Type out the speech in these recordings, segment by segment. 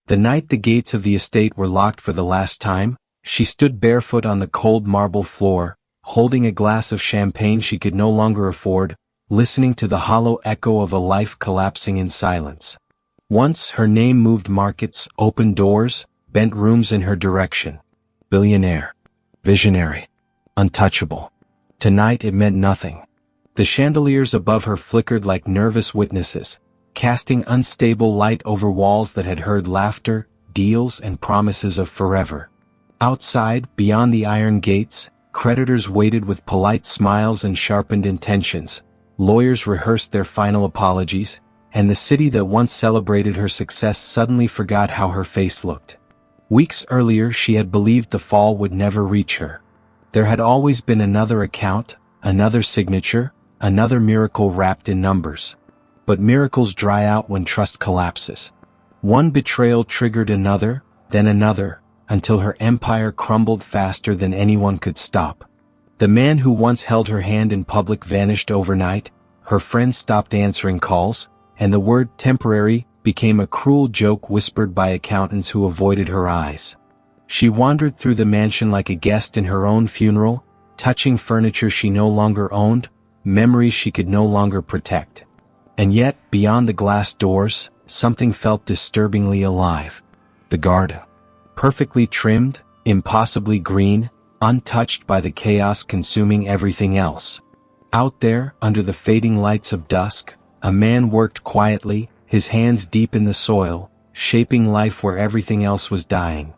The night the gates of the estate were locked for the last time, she stood barefoot on the cold marble floor, holding a glass of champagne she could no longer afford, listening to the hollow echo of a life collapsing in silence. Once her name moved markets, opened doors, bent rooms in her direction. Billionaire. Visionary. Untouchable. Tonight it meant nothing. The chandeliers above her flickered like nervous witnesses, casting unstable light over walls that had heard laughter, deals, and promises of forever. Outside, beyond the iron gates, creditors waited with polite smiles and sharpened intentions. Lawyers rehearsed their final apologies, and the city that once celebrated her success suddenly forgot how her face looked. Weeks earlier she had believed the fall would never reach her. There had always been another account, another signature, another miracle wrapped in numbers. But miracles dry out when trust collapses. One betrayal triggered another, then another, until her empire crumbled faster than anyone could stop. The man who once held her hand in public vanished overnight, her friends stopped answering calls, and the word temporary became a cruel joke whispered by accountants who avoided her eyes. She wandered through the mansion like a guest in her own funeral, touching furniture she no longer owned, memories she could no longer protect. And yet, beyond the glass doors, something felt disturbingly alive. The garden. Perfectly trimmed, impossibly green, untouched by the chaos consuming everything else. Out there, under the fading lights of dusk, a man worked quietly, his hands deep in the soil, shaping life where everything else was dying.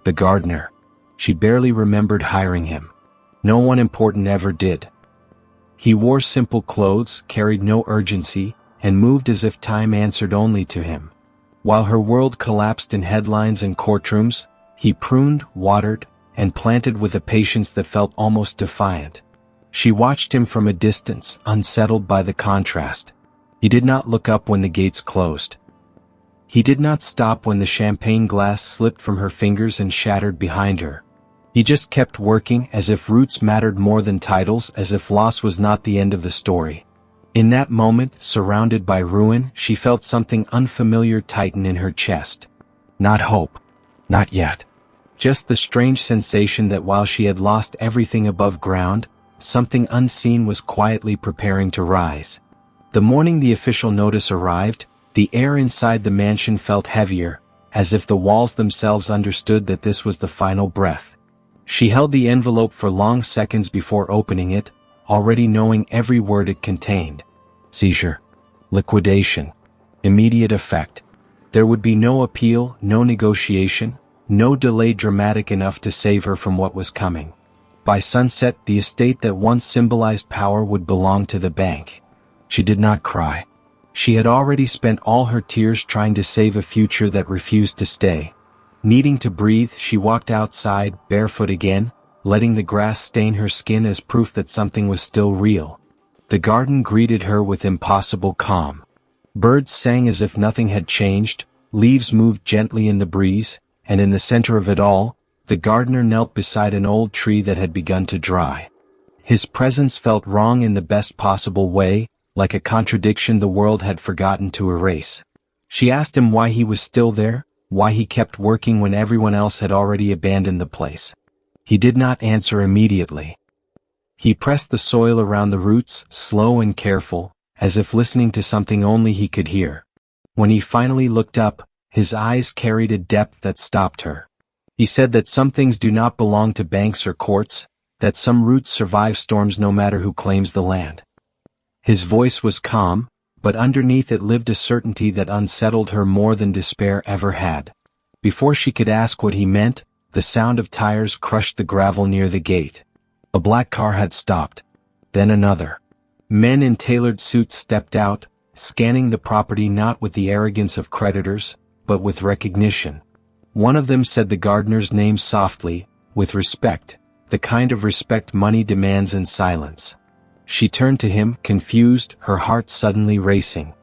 The gardener. She barely remembered hiring him. No one important ever did. He wore simple clothes, carried no urgency, and moved as if time answered only to him. While her world collapsed in headlines and courtrooms, he pruned, watered, and planted with a patience that felt almost defiant. She watched him from a distance, unsettled by the contrast. He did not look up when the gates closed. He did not stop when the champagne glass slipped from her fingers and shattered behind her. He just kept working, as if roots mattered more than titles, as if loss was not the end of the story. In that moment, surrounded by ruin, she felt something unfamiliar tighten in her chest. Not hope. Not yet. Just the strange sensation that while she had lost everything above ground, something unseen was quietly preparing to rise. The morning the official notice arrived, the air inside the mansion felt heavier, as if the walls themselves understood that this was the final breath. She held the envelope for long seconds before opening it, already knowing every word it contained. Seizure. Liquidation. Immediate effect. There would be no appeal, no negotiation, no delay dramatic enough to save her from what was coming. By sunset, the estate that once symbolized power would belong to the bank. She did not cry. She had already spent all her tears trying to save a future that refused to stay. Needing to breathe, she walked outside, barefoot again, letting the grass stain her skin as proof that something was still real. The garden greeted her with impossible calm. Birds sang as if nothing had changed, leaves moved gently in the breeze, and in the center of it all, the gardener knelt beside an old tree that had begun to dry. His presence felt wrong in the best possible way, like a contradiction the world had forgotten to erase. She asked him why he was still there, why he kept working when everyone else had already abandoned the place. He did not answer immediately. He pressed the soil around the roots, slow and careful, as if listening to something only he could hear. When he finally looked up, his eyes carried a depth that stopped her. He said that some things do not belong to banks or courts, that some roots survive storms no matter who claims the land. His voice was calm, but underneath it lived a certainty that unsettled her more than despair ever had. Before she could ask what he meant, the sound of tires crushed the gravel near the gate. A black car had stopped. Then another. Men in tailored suits stepped out, scanning the property not with the arrogance of creditors, but with recognition. One of them said the gardener's name softly, with respect, the kind of respect money demands in silence. She turned to him, confused, her heart suddenly racing.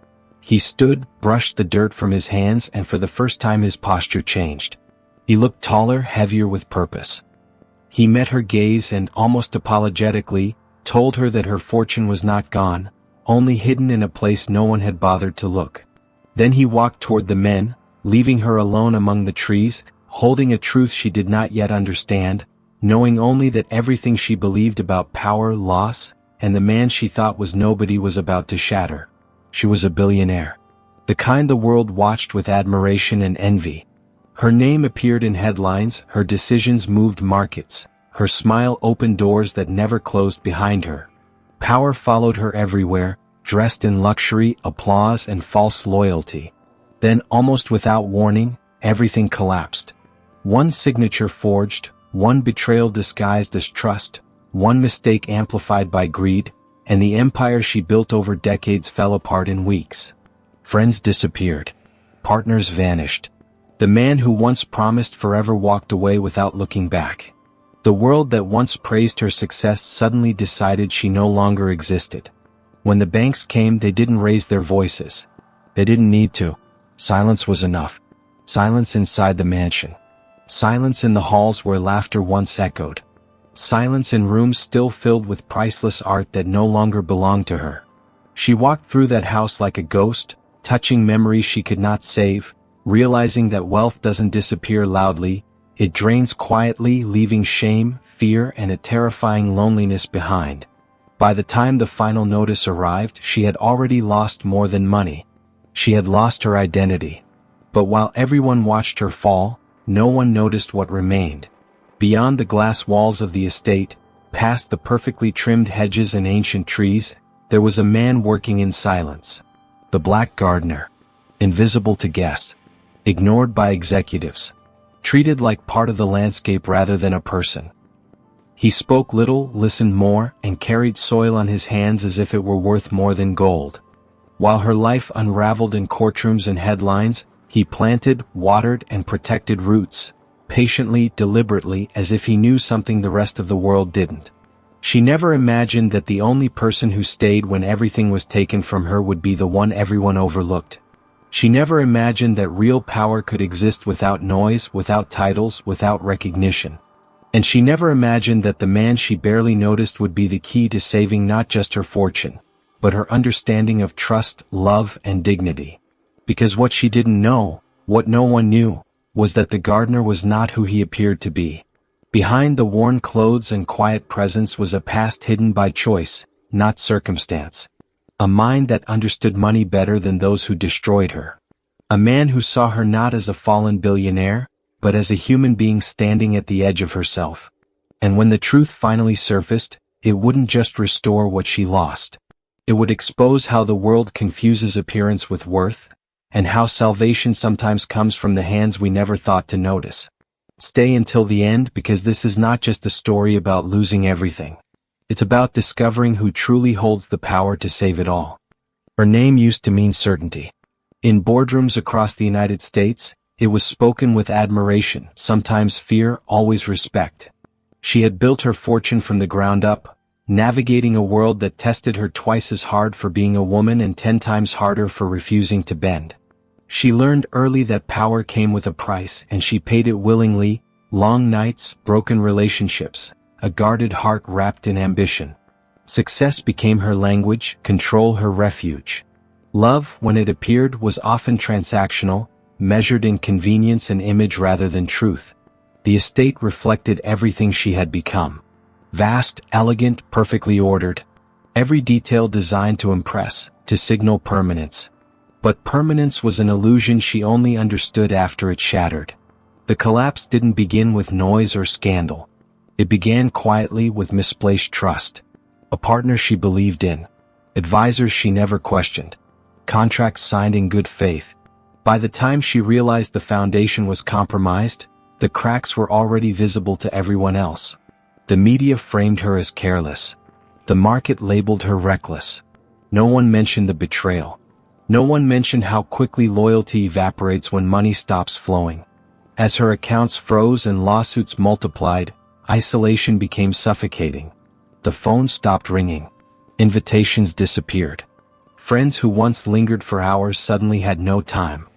He stood, brushed the dirt from his hands, and for the first time his posture changed. He looked taller, heavier with purpose. He met her gaze and, almost apologetically, told her that her fortune was not gone, only hidden in a place no one had bothered to look. Then he walked toward the men, leaving her alone among the trees, holding a truth she did not yet understand, knowing only that everything she believed about power, loss, and the man she thought was nobody was about to shatter. She was a billionaire. The kind the world watched with admiration and envy. Her name appeared in headlines, her decisions moved markets, her smile opened doors that never closed behind her. Power followed her everywhere, dressed in luxury, applause, and false loyalty. Then, almost without warning, everything collapsed. One signature forged, one betrayal disguised as trust, one mistake amplified by greed, and the empire she built over decades fell apart in weeks. Friends disappeared. Partners vanished. The man who once promised forever walked away without looking back. The world that once praised her success suddenly decided she no longer existed. When the banks came, they didn't raise their voices. They didn't need to. Silence was enough. Silence inside the mansion. Silence in the halls where laughter once echoed. Silence in rooms still filled with priceless art that no longer belonged to her. She walked through that house like a ghost, touching memories she could not save, realizing that wealth doesn't disappear loudly, it drains quietly, leaving shame, fear, and a terrifying loneliness behind. By the time the final notice arrived, she had already lost more than money. She had lost her identity. But while everyone watched her fall, no one noticed what remained. Beyond the glass walls of the estate, past the perfectly trimmed hedges and ancient trees, there was a man working in silence. The Black Gardener. Invisible to guests. Ignored by executives. Treated like part of the landscape rather than a person. He spoke little, listened more, and carried soil on his hands as if it were worth more than gold. While her life unraveled in courtrooms and headlines, he planted, watered, and protected roots, patiently, deliberately, as if he knew something the rest of the world didn't. She never imagined that the only person who stayed when everything was taken from her would be the one everyone overlooked. She never imagined that real power could exist without noise, without titles, without recognition. And she never imagined that the man she barely noticed would be the key to saving not just her fortune, but her understanding of trust, love, and dignity. Because what she didn't know, what no one knew, was that the gardener was not who he appeared to be. Behind the worn clothes and quiet presence was a past hidden by choice, not circumstance. A mind that understood money better than those who destroyed her. A man who saw her not as a fallen billionaire, but as a human being standing at the edge of herself. And when the truth finally surfaced, it wouldn't just restore what she lost. It would expose how the world confuses appearance with worth, and how salvation sometimes comes from the hands we never thought to notice. Stay until the end, because this is not just a story about losing everything. It's about discovering who truly holds the power to save it all. Her name used to mean certainty. In boardrooms across the United States, it was spoken with admiration, sometimes fear, always respect. She had built her fortune from the ground up, navigating a world that tested her twice as hard for being a woman and 10 times harder for refusing to bend. She learned early that power came with a price, and she paid it willingly: long nights, broken relationships, a guarded heart wrapped in ambition. Success became her language, control her refuge. Love, when it appeared, was often transactional, measured in convenience and image rather than truth. The estate reflected everything she had become. Vast, elegant, perfectly ordered. Every detail designed to impress, to signal permanence. But permanence was an illusion she only understood after it shattered. The collapse didn't begin with noise or scandal. It began quietly with misplaced trust. A partner she believed in. Advisors she never questioned. Contracts signed in good faith. By the time she realized the foundation was compromised, the cracks were already visible to everyone else. The media framed her as careless. The market labeled her reckless. No one mentioned the betrayal. No one mentioned how quickly loyalty evaporates when money stops flowing. As her accounts froze and lawsuits multiplied, isolation became suffocating. The phone stopped ringing. Invitations disappeared. Friends who once lingered for hours suddenly had no time.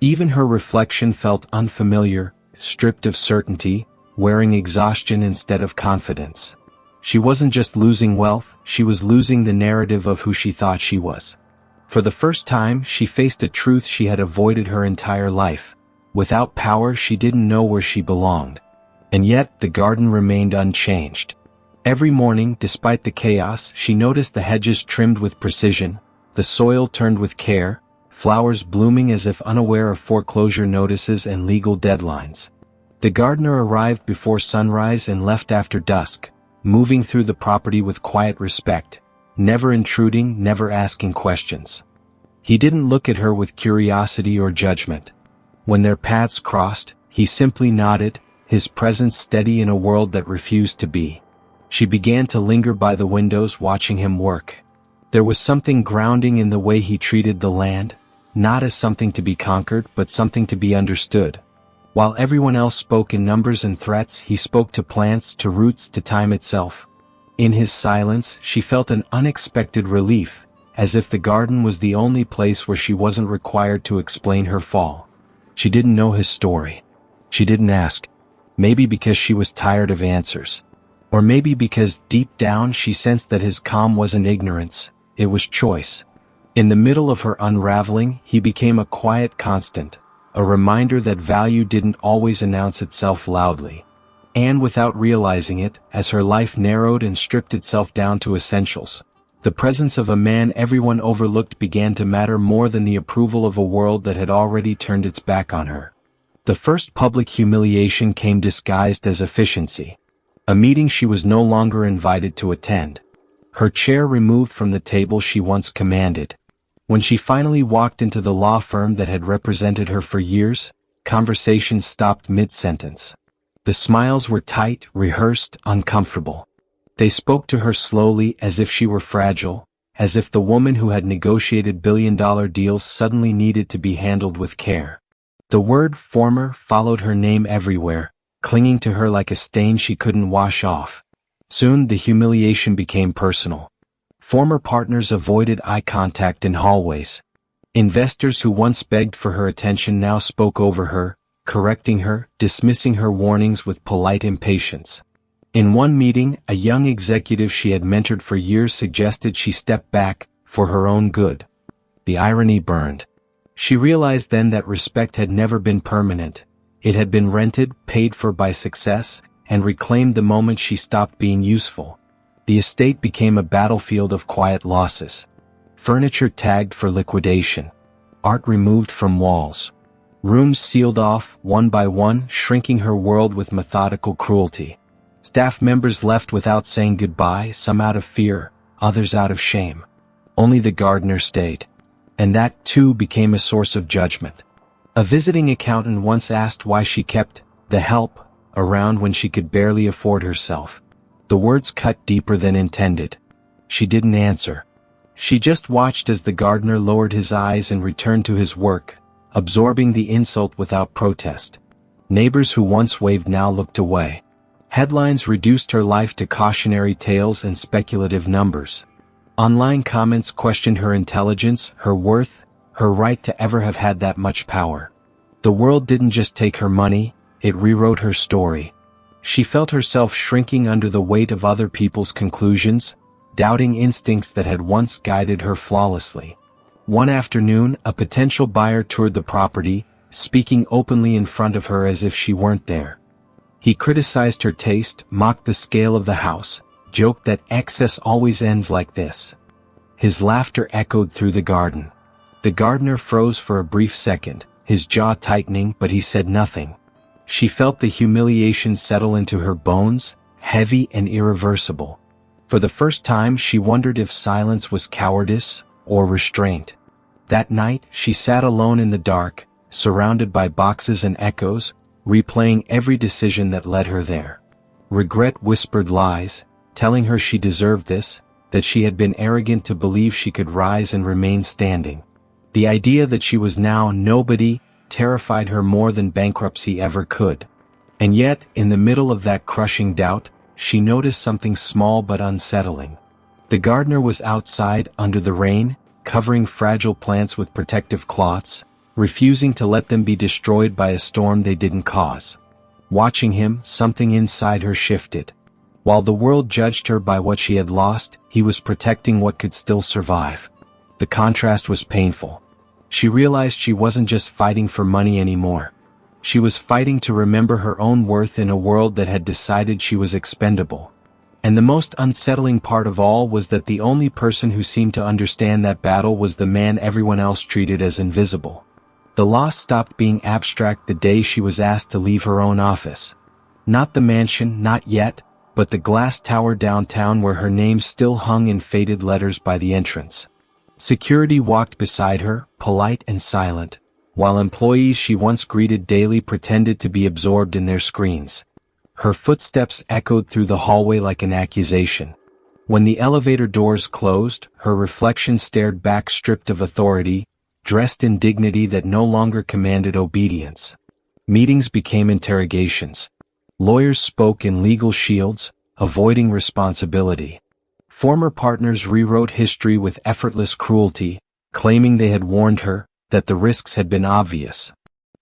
Even her reflection felt unfamiliar, stripped of certainty, wearing exhaustion instead of confidence. She wasn't just losing wealth, she was losing the narrative of who she thought she was. For the first time, she faced a truth she had avoided her entire life. Without power, she didn't know where she belonged. And yet, the garden remained unchanged. Every morning, despite the chaos, she noticed the hedges trimmed with precision, the soil turned with care, flowers blooming as if unaware of foreclosure notices and legal deadlines. The gardener arrived before sunrise and left after dusk, moving through the property with quiet respect, never intruding, never asking questions. He didn't look at her with curiosity or judgment. When their paths crossed, he simply nodded, his presence steady in a world that refused to be. She began to linger by the windows, watching him work. There was something grounding in the way he treated the land, not as something to be conquered, but something to be understood. While everyone else spoke in numbers and threats, he spoke to plants, to roots, to time itself. In his silence, she felt an unexpected relief, as if the garden was the only place where she wasn't required to explain her fall. She didn't know his story. She didn't ask. Maybe because she was tired of answers. Or maybe because deep down she sensed that his calm wasn't ignorance, it was choice. In the middle of her unraveling, he became a quiet constant, a reminder that value didn't always announce itself loudly. And without realizing it, as her life narrowed and stripped itself down to essentials, the presence of a man everyone overlooked began to matter more than the approval of a world that had already turned its back on her. The first public humiliation came disguised as efficiency. A meeting she was no longer invited to attend. Her chair removed from the table she once commanded. When she finally walked into the law firm that had represented her for years, conversations stopped mid-sentence. The smiles were tight, rehearsed, uncomfortable. They spoke to her slowly, as if she were fragile, as if the woman who had negotiated billion-dollar deals suddenly needed to be handled with care. The word former followed her name everywhere, clinging to her like a stain she couldn't wash off. Soon the humiliation became personal. Former partners avoided eye contact in hallways. Investors who once begged for her attention now spoke over her, correcting her, dismissing her warnings with polite impatience. In one meeting, a young executive she had mentored for years suggested she step back, for her own good. The irony burned. She realized then that respect had never been permanent. It had been rented, paid for by success, and reclaimed the moment she stopped being useful. The estate became a battlefield of quiet losses. Furniture tagged for liquidation. Art removed from walls. Rooms sealed off, one by one, shrinking her world with methodical cruelty. Staff members left without saying goodbye, some out of fear, others out of shame. Only the gardener stayed. And that, too, became a source of judgment. A visiting accountant once asked why she kept the help around when she could barely afford herself. The words cut deeper than intended. She didn't answer. She just watched as the gardener lowered his eyes and returned to his work, absorbing the insult without protest. Neighbors who once waved now looked away. Headlines reduced her life to cautionary tales and speculative numbers. Online comments questioned her intelligence, her worth, her right to ever have had that much power. The world didn't just take her money, it rewrote her story. She felt herself shrinking under the weight of other people's conclusions, doubting instincts that had once guided her flawlessly. One afternoon, a potential buyer toured the property, speaking openly in front of her as if she weren't there. He criticized her taste, mocked the scale of the house, joked that excess always ends like this. His laughter echoed through the garden. The gardener froze for a brief second, his jaw tightening, but he said nothing. She felt the humiliation settle into her bones, heavy and irreversible. For the first time, she wondered if silence was cowardice or restraint. That night, she sat alone in the dark, surrounded by boxes and echoes, replaying every decision that led her there. Regret whispered lies, telling her she deserved this, that she had been arrogant to believe she could rise and remain standing. The idea that she was now nobody terrified her more than bankruptcy ever could. And yet, in the middle of that crushing doubt, she noticed something small but unsettling. The gardener was outside, under the rain, covering fragile plants with protective cloths, refusing to let them be destroyed by a storm they didn't cause. Watching him, something inside her shifted. While the world judged her by what she had lost, he was protecting what could still survive. The contrast was painful. She realized she wasn't just fighting for money anymore. She was fighting to remember her own worth in a world that had decided she was expendable. And the most unsettling part of all was that the only person who seemed to understand that battle was the man everyone else treated as invisible. The loss stopped being abstract the day she was asked to leave her own office. Not the mansion, not yet, but the glass tower downtown where her name still hung in faded letters by the entrance. Security walked beside her, polite and silent, while employees she once greeted daily pretended to be absorbed in their screens. Her footsteps echoed through the hallway like an accusation. When the elevator doors closed, her reflection stared back stripped of authority, dressed in dignity that no longer commanded obedience. Meetings became interrogations. Lawyers spoke in legal shields, avoiding responsibility. Former partners rewrote history with effortless cruelty, claiming they had warned her, that the risks had been obvious.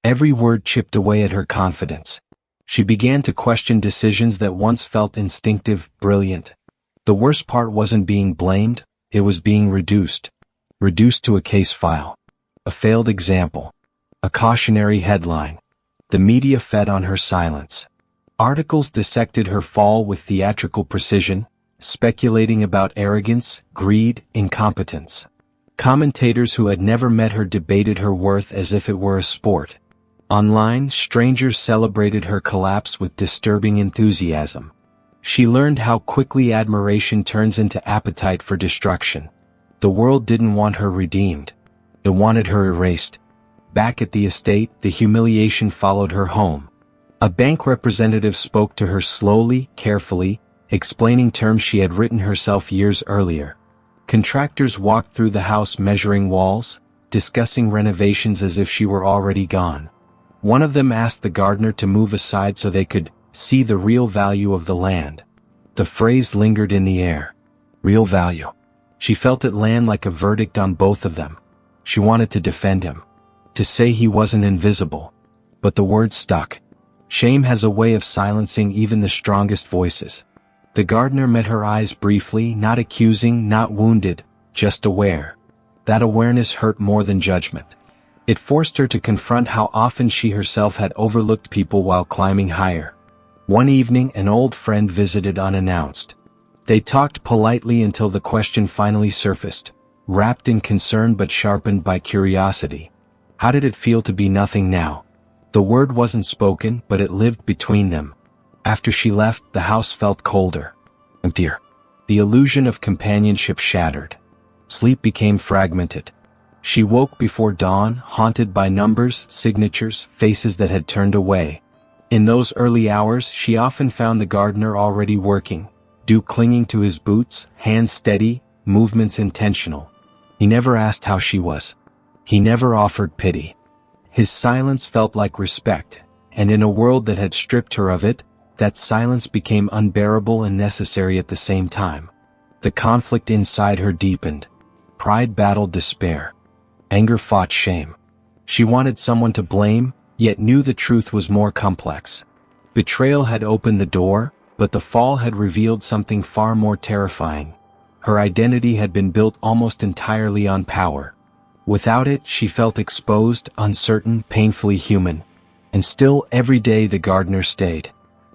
Every word chipped away at her confidence. She began to question decisions that once felt instinctive, brilliant. The worst part wasn't being blamed, it was being reduced. Reduced to a case file. A failed example. A cautionary headline. The media fed on her silence. Articles dissected her fall with theatrical precision, speculating about arrogance, greed, incompetence. Commentators who had never met her debated her worth as if it were a sport. Online, strangers celebrated her collapse with disturbing enthusiasm. She learned how quickly admiration turns into appetite for destruction. The world didn't want her redeemed. It wanted her erased. Back at the estate, the humiliation followed her home. A bank representative spoke to her slowly, carefully, explaining terms she had written herself years earlier. Contractors walked through the house measuring walls, discussing renovations as if she were already gone. One of them asked the gardener to move aside so they could see the real value of the land. The phrase lingered in the air. Real value. She felt it land like a verdict on both of them. She wanted to defend him. To say he wasn't invisible. But the word stuck. Shame has a way of silencing even the strongest voices. The gardener met her eyes briefly, not accusing, not wounded, just aware. That awareness hurt more than judgment. It forced her to confront how often she herself had overlooked people while climbing higher. One evening, an old friend visited unannounced. They talked politely until the question finally surfaced, wrapped in concern but sharpened by curiosity. How did it feel to be nothing now? The word wasn't spoken, but it lived between them. After she left, the house felt colder. Emptier. The illusion of companionship shattered. Sleep became fragmented. She woke before dawn, haunted by numbers, signatures, faces that had turned away. In those early hours, she often found the gardener already working, dew clinging to his boots, hands steady, movements intentional. He never asked how she was. He never offered pity. His silence felt like respect, and in a world that had stripped her of it, that silence became unbearable and necessary at the same time. The conflict inside her deepened. Pride battled despair. Anger fought shame. She wanted someone to blame, yet knew the truth was more complex. Betrayal had opened the door, but the fall had revealed something far more terrifying. Her identity had been built almost entirely on power. Without it, she felt exposed, uncertain, painfully human. And still, every day the gardener stayed.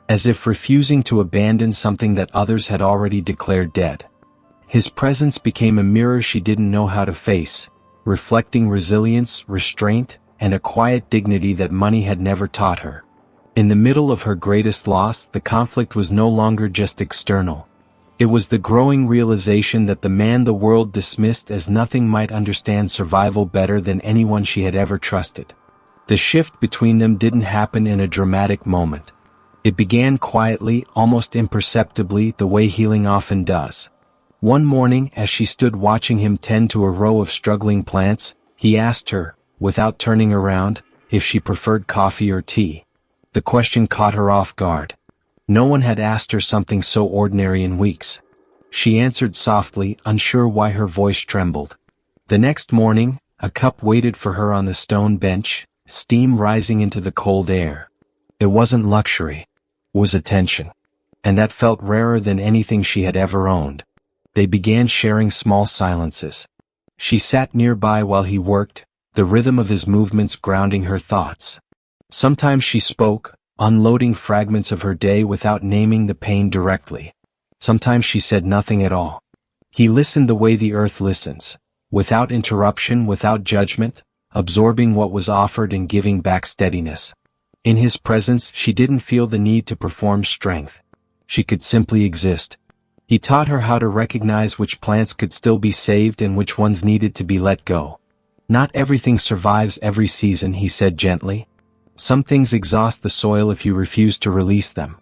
As if refusing to abandon something that others had already declared dead. His presence became a mirror she didn't know how to face, reflecting resilience, restraint, and a quiet dignity that money had never taught her. In the middle of her greatest loss, the conflict was no longer just external. It was the growing realization that the man the world dismissed as nothing might understand survival better than anyone she had ever trusted. The shift between them didn't happen in a dramatic moment. It began quietly, almost imperceptibly, the way healing often does. One morning, as she stood watching him tend to a row of struggling plants, he asked her, without turning around, if she preferred coffee or tea. The question caught her off guard. No one had asked her something so ordinary in weeks. She answered softly, unsure why her voice trembled. The next morning, a cup waited for her on the stone bench, steam rising into the cold air. It wasn't luxury. It was attention. And that felt rarer than anything she had ever owned. They began sharing small silences. She sat nearby while he worked, the rhythm of his movements grounding her thoughts. Sometimes she spoke, unloading fragments of her day without naming the pain directly. Sometimes she said nothing at all. He listened the way the earth listens, without interruption, without judgment, absorbing what was offered and giving back steadiness. In his presence, she didn't feel the need to perform strength. She could simply exist. He taught her how to recognize which plants could still be saved and which ones needed to be let go. Not everything survives every season, he said gently. Some things exhaust the soil if you refuse to release them.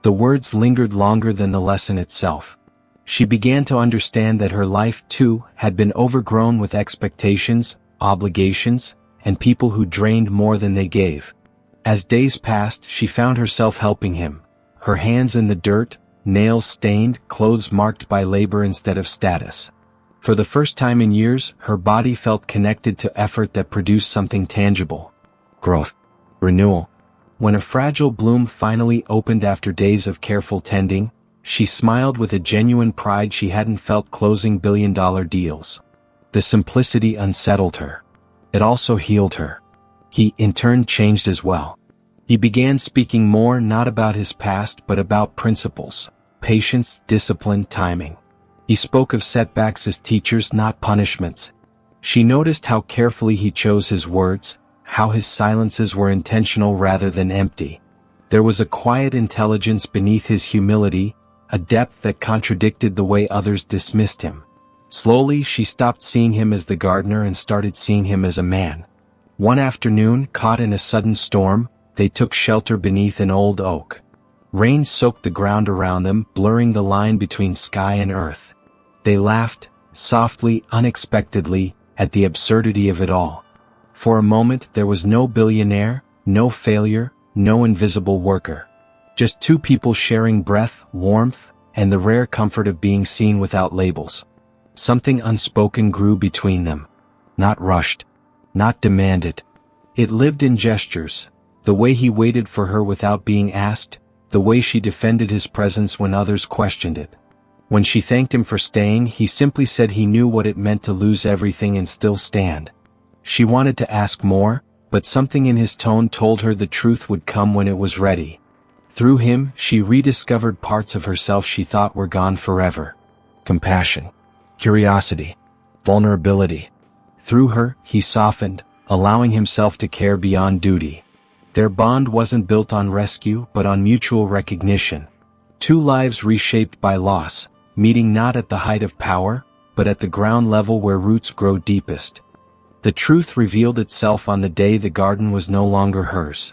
The words lingered longer than the lesson itself. She began to understand that her life, too, had been overgrown with expectations, obligations, and people who drained more than they gave. As days passed, she found herself helping him, her hands in the dirt, nails stained, clothes marked by labor instead of status. For the first time in years, her body felt connected to effort that produced something tangible. Growth. Renewal. When a fragile bloom finally opened after days of careful tending, she smiled with a genuine pride she hadn't felt closing billion-dollar deals. The simplicity unsettled her. It also healed her. He, in turn, changed as well. He began speaking more not about his past but about principles, patience, discipline, timing. He spoke of setbacks as teachers, not punishments. She noticed how carefully he chose his words, how his silences were intentional rather than empty. There was a quiet intelligence beneath his humility, a depth that contradicted the way others dismissed him. Slowly, she stopped seeing him as the gardener and started seeing him as a man. One afternoon, caught in a sudden storm, they took shelter beneath an old oak. Rain soaked the ground around them, blurring the line between sky and earth. They laughed, softly, unexpectedly, at the absurdity of it all. For a moment, there was no billionaire, no failure, no invisible worker. Just two people sharing breath, warmth, and the rare comfort of being seen without labels. Something unspoken grew between them. Not rushed. Not demanded. It lived in gestures. The way he waited for her without being asked, the way she defended his presence when others questioned it. When she thanked him for staying, he simply said he knew what it meant to lose everything and still stand. She wanted to ask more, but something in his tone told her the truth would come when it was ready. Through him, she rediscovered parts of herself she thought were gone forever. Compassion, curiosity, vulnerability. Through her, he softened, allowing himself to care beyond duty. Their bond wasn't built on rescue but on mutual recognition. Two lives reshaped by loss, meeting not at the height of power, but at the ground level where roots grow deepest. The truth revealed itself on the day the garden was no longer hers.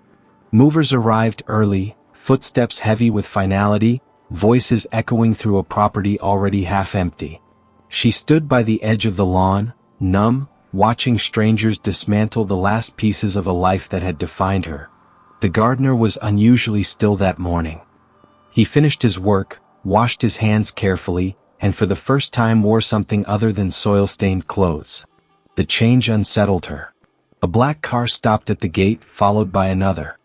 Movers arrived early, footsteps heavy with finality, voices echoing through a property already half empty. She stood by the edge of the lawn, numb, watching strangers dismantle the last pieces of a life that had defined her. The gardener was unusually still that morning. He finished his work, washed his hands carefully, and for the first time wore something other than soil-stained clothes. The change unsettled her. A black car stopped at the gate, followed by another.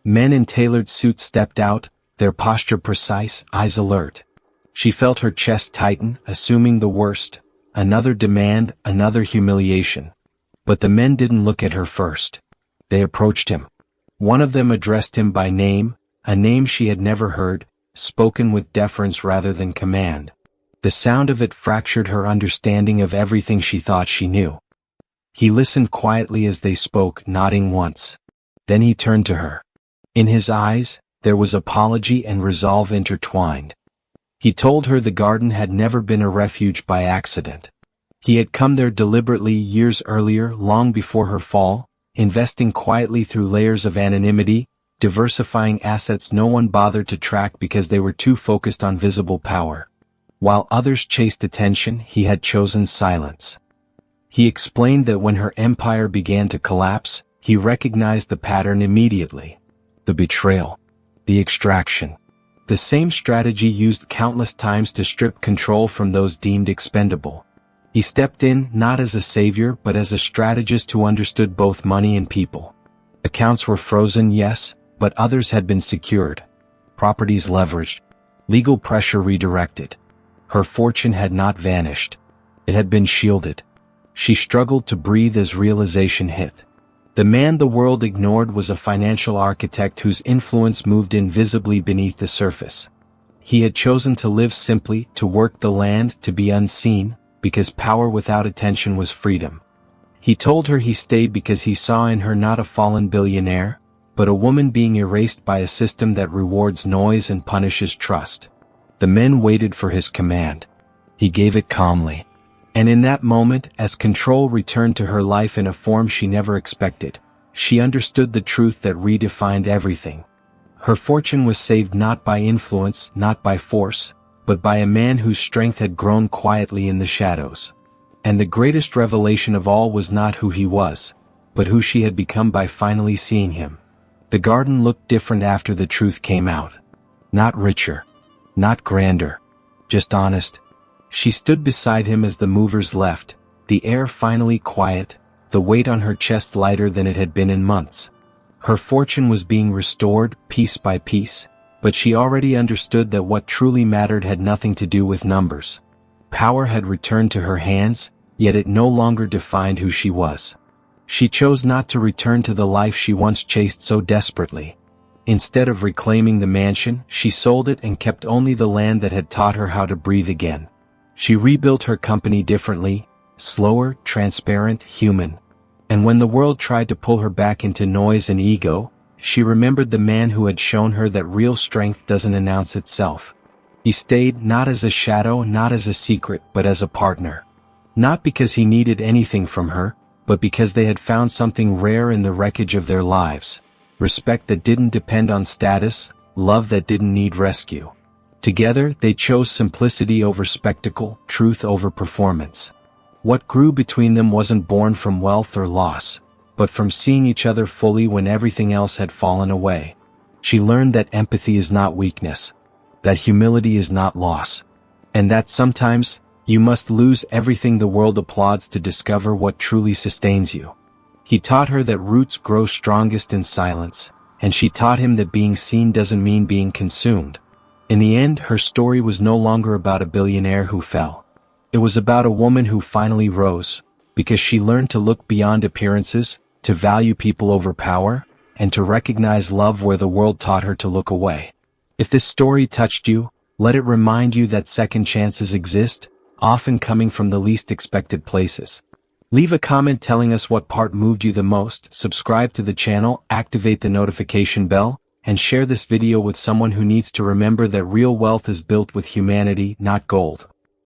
Men in tailored suits stepped out, their posture precise, eyes alert. She felt her chest tighten, assuming the worst. Another demand, another humiliation. But the men didn't look at her first. They approached him. One of them addressed him by name, a name she had never heard, spoken with deference rather than command. The sound of it fractured her understanding of everything she thought she knew. He listened quietly as they spoke, nodding once. Then he turned to her. In his eyes, there was apology and resolve intertwined. He told her the garden had never been a refuge by accident. He had come there deliberately years earlier, long before her fall, investing quietly through layers of anonymity, diversifying assets no one bothered to track because they were too focused on visible power. While others chased attention, he had chosen silence. He explained that when her empire began to collapse, he recognized the pattern immediately. The betrayal. The extraction. The same strategy used countless times to strip control from those deemed expendable. He stepped in, not as a savior but as a strategist who understood both money and people. Accounts were frozen, yes, but others had been secured. Properties leveraged. Legal pressure redirected. Her fortune had not vanished. It had been shielded. She struggled to breathe as realization hit. The man the world ignored was a financial architect whose influence moved invisibly beneath the surface. He had chosen to live simply, to work the land, to be unseen, because power without attention was freedom. He told her he stayed because he saw in her not a fallen billionaire, but a woman being erased by a system that rewards noise and punishes trust. The men waited for his command. He gave it calmly. And in that moment, as control returned to her life in a form she never expected, she understood the truth that redefined everything. Her fortune was saved not by influence, not by force, but by a man whose strength had grown quietly in the shadows. And the greatest revelation of all was not who he was, but who she had become by finally seeing him. The garden looked different after the truth came out. Not richer, not grander, just honest. She stood beside him as the movers left, the air finally quiet, the weight on her chest lighter than it had been in months. Her fortune was being restored, piece by piece, but she already understood that what truly mattered had nothing to do with numbers. Power had returned to her hands, yet it no longer defined who she was. She chose not to return to the life she once chased so desperately. Instead of reclaiming the mansion, she sold it and kept only the land that had taught her how to breathe again. She rebuilt her company differently, slower, transparent, human. And when the world tried to pull her back into noise and ego, she remembered the man who had shown her that real strength doesn't announce itself. He stayed not as a shadow, not as a secret, but as a partner. Not because he needed anything from her, but because they had found something rare in the wreckage of their lives. Respect that didn't depend on status, love that didn't need rescue. Together, they chose simplicity over spectacle, truth over performance. What grew between them wasn't born from wealth or loss, but from seeing each other fully when everything else had fallen away. She learned that empathy is not weakness, that humility is not loss, and that sometimes, you must lose everything the world applauds to discover what truly sustains you. He taught her that roots grow strongest in silence, and she taught him that being seen doesn't mean being consumed. In the end, her story was no longer about a billionaire who fell. It was about a woman who finally rose, because she learned to look beyond appearances, to value people over power, and to recognize love where the world taught her to look away. If this story touched you, let it remind you that second chances exist, often coming from the least expected places. Leave a comment telling us what part moved you the most, subscribe to the channel, activate the notification bell, and share this video with someone who needs to remember that real wealth is built with humanity, not gold.